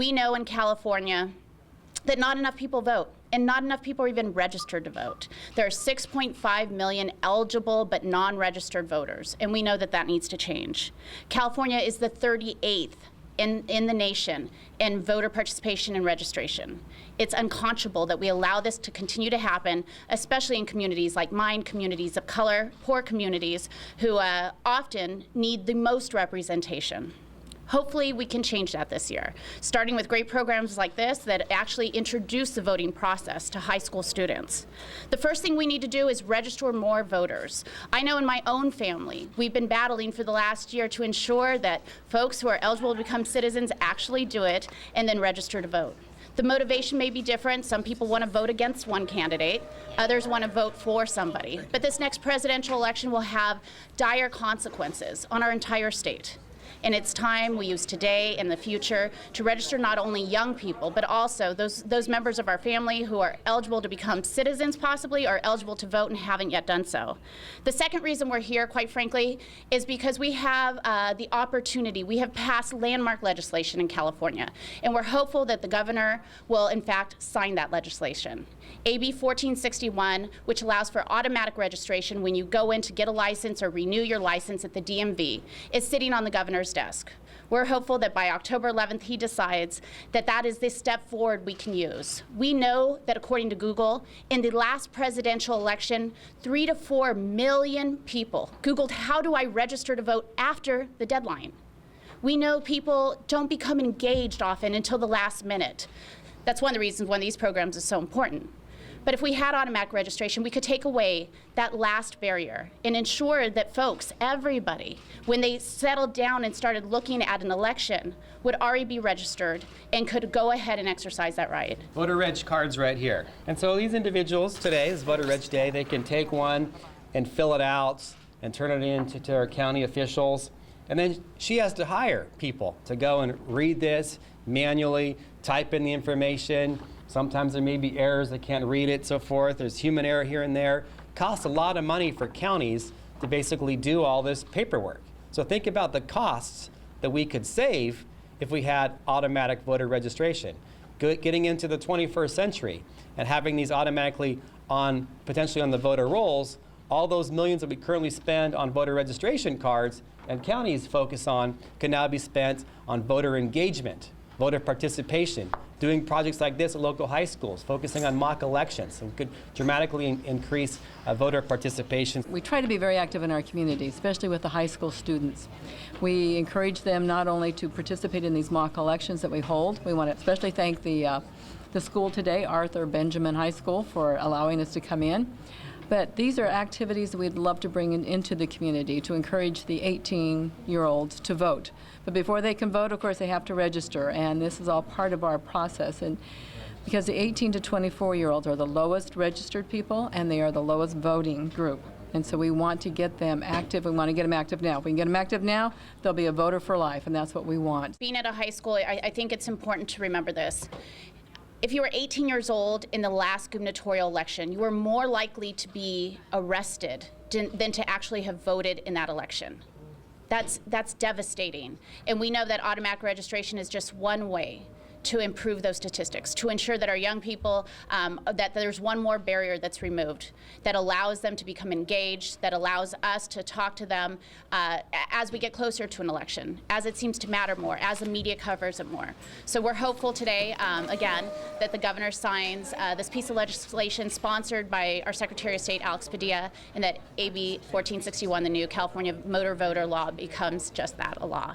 We know in California that not enough people vote, and not enough people are even registered to vote. There are 6.5 million eligible but non-registered voters, and we know that that needs to change. California is the 38th in the nation in voter participation and registration. It's unconscionable that we allow this to continue to happen, especially in communities like mine, communities of color, poor communities who often need the most representation. Hopefully we can change that this year, starting with great programs like this that actually introduce the voting process to high school students. The first thing we need to do is register more voters. I know in my own family, we've been battling for the last year to ensure that folks who are eligible to become citizens actually do it and then register to vote. The motivation may be different. Some people want to vote against one candidate. Others want to vote for somebody. But this next presidential election will have dire consequences on our entire state. And it's time we use today and the future to register not only young people, but also those members of our family who are eligible to become citizens possibly, or eligible to vote and haven't yet done so. The second reason we're here, quite frankly, is because we have the opportunity. We have passed landmark legislation in California, and we're hopeful that the governor will, in fact, sign that legislation. AB 1461, which allows for automatic registration when you go in to get a license or renew your license at the DMV, is sitting on the governor's desk. We're hopeful that by October 11th he decides that that is the step forward we can use. We know that according to Google, in the last presidential election, 3 to 4 million people Googled, how do I register to vote after the deadline? We know people don't become engaged often until the last minute. That's one of the reasons one of these programs is so important. But if we had automatic registration, we could take away that last barrier and ensure that folks, everybody, when they settled down and started looking at an election, would already be registered and could go ahead and exercise that right. Voter reg cards right here. And so these individuals today, is voter reg day, they can take one and fill it out and turn it in to our county officials. And then she has to hire people to go and read this manually, type in the information. Sometimes there may be errors, they can't read it, so forth. There's human error here and there. Costs a lot of money for counties to basically do all this paperwork. So think about the costs that we could save if we had automatic voter registration. Getting into the 21st century and having these automatically on, potentially on the voter rolls, all those millions that we currently spend on voter registration cards and counties focus on can now be spent on voter engagement, voter participation, doing projects like this at local high schools, focusing on mock elections. So we could dramatically increase voter participation. We try to be very active in our community, especially with the high school students. We encourage them not only to participate in these mock elections that we hold. We want to especially thank the school today, Arthur Benjamin High School, for allowing us to come in. But these are activities that we'd love to bring into the community to encourage the 18-year-olds to vote. But before they can vote, of course, they have to register, and this is all part of our process. And because the 18 to 24-year-olds are the lowest registered people, and they are the lowest voting group. And so we want to get them active. We want to get them active now. If we can get them active now, they'll be a voter for life, and that's what we want. Being at a high school, I think it's important to remember this. If you were 18 years old in the last gubernatorial election, you were more likely to be arrested than to actually have voted in that election. That's devastating. And we know that automatic registration is just one way to improve those statistics, to ensure that our young people, that there's one more barrier that's removed, that allows them to become engaged, that allows us to talk to them as we get closer to an election, as it seems to matter more, as the media covers it more. So we're hopeful today, again, that the governor signs this piece of legislation sponsored by our Secretary of State, Alex Padilla, and that AB 1461, the new California motor voter law, becomes just that, a law.